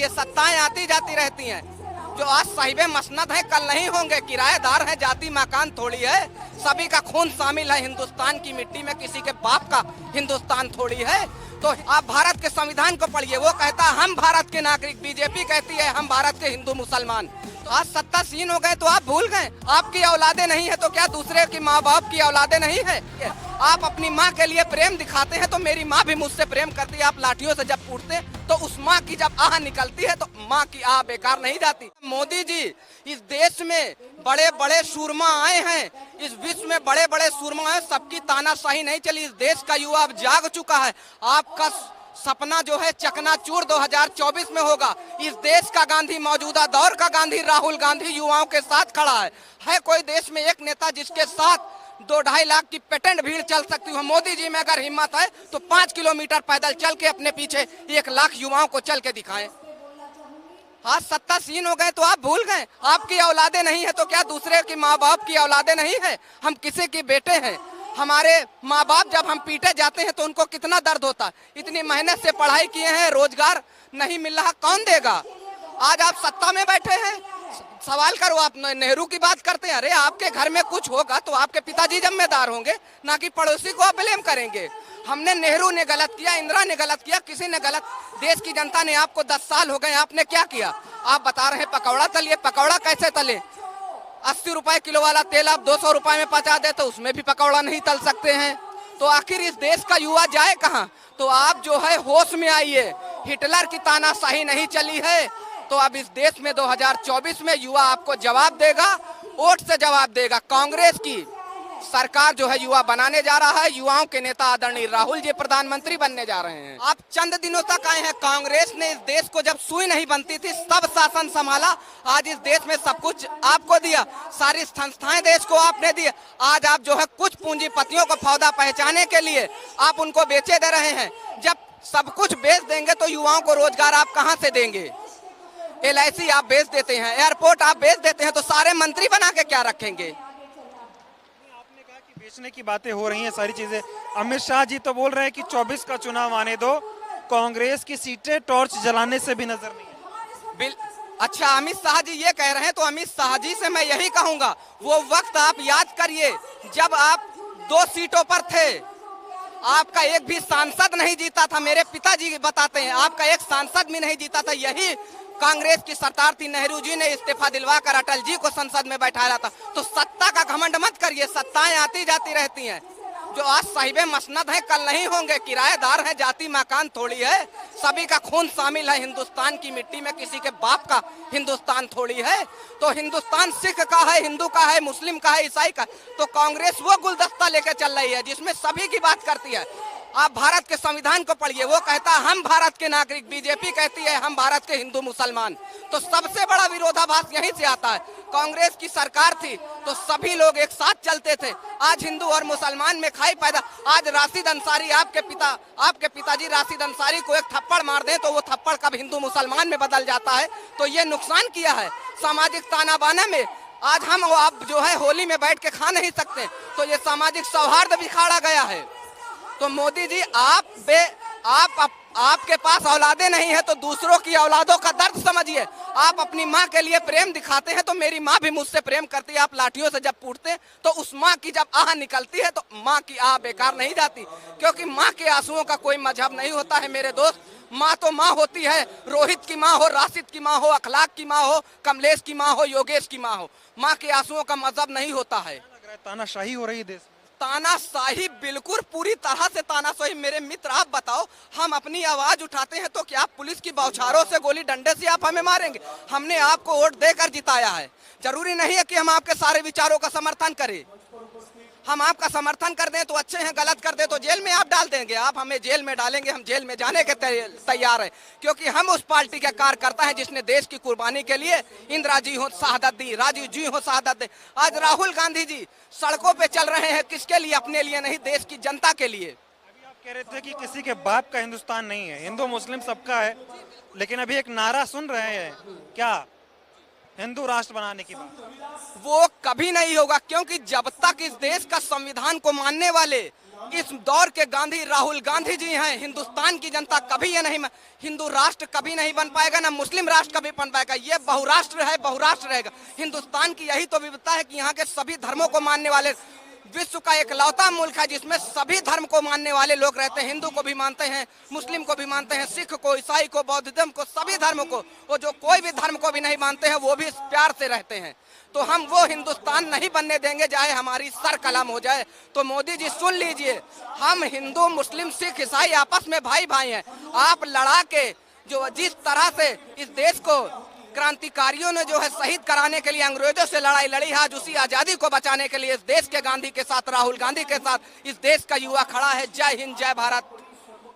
ये सत्ताएं आती जाती रहती हैं। जो आज साहिब मसनद हैं कल नहीं होंगे, किराएदार हैं, जाति मकान थोड़ी है। सभी का खून शामिल है हिंदुस्तान की मिट्टी में, किसी के बाप का हिंदुस्तान थोड़ी है। तो आप भारत के संविधान को पढ़िए, वो कहता है हम भारत के नागरिक, बीजेपी कहती है हम भारत के हिंदू मुसलमान। तो आज सत्तासीन हो गए तो आप भूल गए, आपकी औलादे नहीं है तो क्या दूसरे की माँ बाप की औलादे नहीं है? आप अपनी माँ के लिए प्रेम दिखाते हैं तो मेरी माँ भी मुझसे प्रेम करती है। आप लाठियों से जब कूटते तो उस माँ की जब आह निकलती है तो माँ की आह बेकार नहीं जाती। मोदी जी, इस देश में बड़े बड़े सूरमा आए हैं, इस विश्व में बड़े बड़े सूरमा आए, सबकी तानाशाही नहीं चली। इस देश का युवा अब जाग चुका है। आपका सपना जो है चकनाचूर 2024 में होगा। इस देश का गांधी, मौजूदा दौर का गांधी राहुल गांधी युवाओं के साथ खड़ा है कोई देश में एक नेता जिसके साथ 2-2.5 लाख की पेटेंट भीड़ चल सकती है? मोदी जी में अगर हिम्मत है तो 5 किलोमीटर पैदल चल के अपने पीछे 1 लाख युवाओं को चल के दिखाएं। आज सत्तासीन हो गए तो आप भूल गए, आपकी औलादे नहीं है तो क्या दूसरे की माँ बाप की औलादे नहीं है? हम किसी के बेटे हैं। हमारे माँ बाप जब हम पीटे जाते हैं तो उनको कितना दर्द होता है। इतनी मेहनत से पढ़ाई किए हैं, रोजगार नहीं मिल रहा, कौन देगा? आज आप सत्ता में बैठे हैं, सवाल करो। आप नेहरू की बात करते हैं, अरे आपके घर में कुछ होगा तो आपके पिताजी जिम्मेदार होंगे, ना कि पड़ोसी को आप ब्लेम करेंगे। हमने, नेहरू ने गलत किया, इंदिरा ने गलत किया, किसी ने गलत। देश की जनता ने आपको 10 साल हो गए, आपने क्या किया? आप बता रहे हैं पकौड़ा तलिए, पकौड़ा कैसे तले? 80 रुपए किलो वाला तेल आप 200 रुपए में पचा दे तो उसमें भी पकौड़ा नहीं तल सकते हैं। तो आखिर इस देश का युवा जाए कहाँ? तो आप जो है होश में आइए, हिटलर की तानाशाही नहीं चली है तो अब इस देश में 2024 में युवा आपको जवाब देगा, वोट से जवाब देगा। कांग्रेस की सरकार जो है युवा बनाने जा रहा है, युवाओं के नेता आदरणीय राहुल जी प्रधानमंत्री बनने जा रहे हैं। आप चंद दिनों तक आए हैं, कांग्रेस ने इस देश को जब सुई नहीं बनती थी सब शासन संभाला। आज इस देश में सब कुछ आपको दिया, सारी संस्थाएं देश को आपने दी। आज आप जो है कुछ पूंजीपतियों को फौदा पहचाने के लिए आप उनको बेचे दे रहे हैं। जब सब कुछ बेच देंगे तो युवाओं को रोजगार आप कहाँ से देंगे? LIC आप बेच देते हैं, एयरपोर्ट आप बेच देते हैं, तो सारे मंत्री बना के क्या रखेंगे? आपने कहा कि बेचने की बातें हो रही हैं सारी चीजें। अमित शाह जी तो बोल रहे हैं कि 24 का चुनाव आने दो, कांग्रेस की सीटें टॉर्च जलाने से भी नजर नहीं है। अच्छा, अमित शाह जी ये कह रहे हैं तो अमित शाह जी से मैं यही कहूंगा, वो वक्त आप याद करिए जब आप 2 सीटों पर थे, आपका एक भी सांसद नहीं जीता था। मेरे पिताजी बताते हैं आपका एक सांसद भी नहीं जीता था। यही कांग्रेस की सरकार थी, नेहरू जी ने इस्तीफा दिलवाकर अटल जी को संसद में बैठाया था। तो सत्ता का घमंड मत करिए, सत्ताएं आती जाती रहती हैं। जो आज साहिब मसनद हैं कल नहीं होंगे, किराएदार हैं, जाति मकान थोड़ी है। सभी का खून शामिल है हिंदुस्तान की मिट्टी में, किसी के बाप का हिंदुस्तान थोड़ी है। तो हिंदुस्तान सिख का है, हिंदू का है, मुस्लिम का है, ईसाई का। तो कांग्रेस वो गुलदस्ता लेके चल रही है जिसमें सभी की बात करती है। आप भारत के संविधान को पढ़िए, वो कहता है हम भारत के नागरिक, बीजेपी कहती है हम भारत के हिंदू मुसलमान। तो सबसे बड़ा विरोधाभास यहीं से आता है। कांग्रेस की सरकार थी तो सभी लोग एक साथ चलते थे, आज हिंदू और मुसलमान में खाई पैदा। आज राशिद अंसारी, आपके पिताजी राशिद अंसारी को एक थप्पड़ मार दें तो वो थप्पड़ कब हिंदू मुसलमान में बदल जाता है। तो ये नुकसान किया है सामाजिक ताना बाना में। आज हम आप जो है होली में बैठ के खा नहीं सकते, तो ये सामाजिक सौहार्द बिखाड़ा गया है। तो मोदी जी, आपके पास औलादे नहीं है तो दूसरों की औलादों का दर्द समझिए। आप अपनी माँ के लिए प्रेम दिखाते हैं तो मेरी माँ भी मुझसे प्रेम करती है। आप लाठियों से जब कूटते तो उस माँ की जब आह निकलती है तो माँ की आह बेकार नहीं जाती, क्योंकि माँ के आंसुओं का कोई मजहब नहीं होता है मेरे दोस्त। माँ तो माँ होती है, रोहित की माँ हो, राशिद की माँ हो, अखलाक की माँ हो, कमलेश की माँ हो, योगेश की माँ हो। माँ के आंसुओं का मजहब नहीं होता है। तानाशाही हो रही है देश में। तानाशाही, बिल्कुल पूरी तरह से तानाशाही। मेरे मित्र आप बताओ, हम अपनी आवाज उठाते हैं तो क्या पुलिस की बौछारों से, गोली डंडे से आप हमें मारेंगे? हमने आपको वोट देकर जिताया है। जरूरी नहीं है कि हम आपके सारे विचारों का समर्थन करें। हम आपका समर्थन कर दें तो अच्छे हैं, गलत कर दें तो जेल में आप डाल देंगे। आप हमें जेल में डालेंगे, हम जेल में जाने के तैयार हैं, क्योंकि हम उस पार्टी के कार्यकर्ता हैं जिसने देश की कुर्बानी के लिए इंदिरा जी हो शहादत दी, राजीव जी हो शहादत दी। आज राहुल गांधी जी सड़कों पे चल रहे हैं, किसके लिए? अपने लिए नहीं, देश की जनता के लिए। अभी आप कह रहे थे कि किसी के बाप का हिंदुस्तान नहीं है, हिंदू मुस्लिम सबका है, लेकिन अभी एक नारा सुन रहे हैं, क्या हिंदू राष्ट्र बनाने की बात? वो कभी नहीं होगा, क्योंकि जब तक इस देश का संविधान को मानने वाले इस दौर के गांधी राहुल गांधी जी हैं। हिंदुस्तान की जनता कभी ये नहीं, हिंदू राष्ट्र कभी नहीं बन पाएगा, ना मुस्लिम राष्ट्र कभी बन पाएगा। ये बहुराष्ट्र है, बहुराष्ट्र रहेगा। हिंदुस्तान की यही तो विविधता है कि यहाँ के सभी धर्मों को मानने वाले, विश्व का एकलौता मुल्क है जिसमें सभी धर्म को मानने वाले लोग रहते हैं। हिंदू को भी मानते हैं, मुस्लिम को भी मानते हैं, सिख को, ईसाई को, बौद्ध धर्म को, सभी धर्म को। वो जो कोई भी धर्म को भी नहीं मानते हैं वो भी प्यार से रहते हैं। तो हम वो हिंदुस्तान नहीं बनने देंगे चाहे हमारी सर कलम हो जाए। तो मोदी जी सुन लीजिए, हम हिंदू, मुस्लिम, सिख, ईसाई आपस में भाई भाई हैं। आप लड़ा के जो जिस तरह से इस देश को क्रांतिकारियों ने जो है शहीद कराने के लिए अंग्रेजों से लड़ाई लड़ी, आज उसी आजादी को बचाने के लिए इस देश के गांधी के साथ, राहुल गांधी के साथ इस देश का युवा खड़ा है। जय हिंद, जय भारत।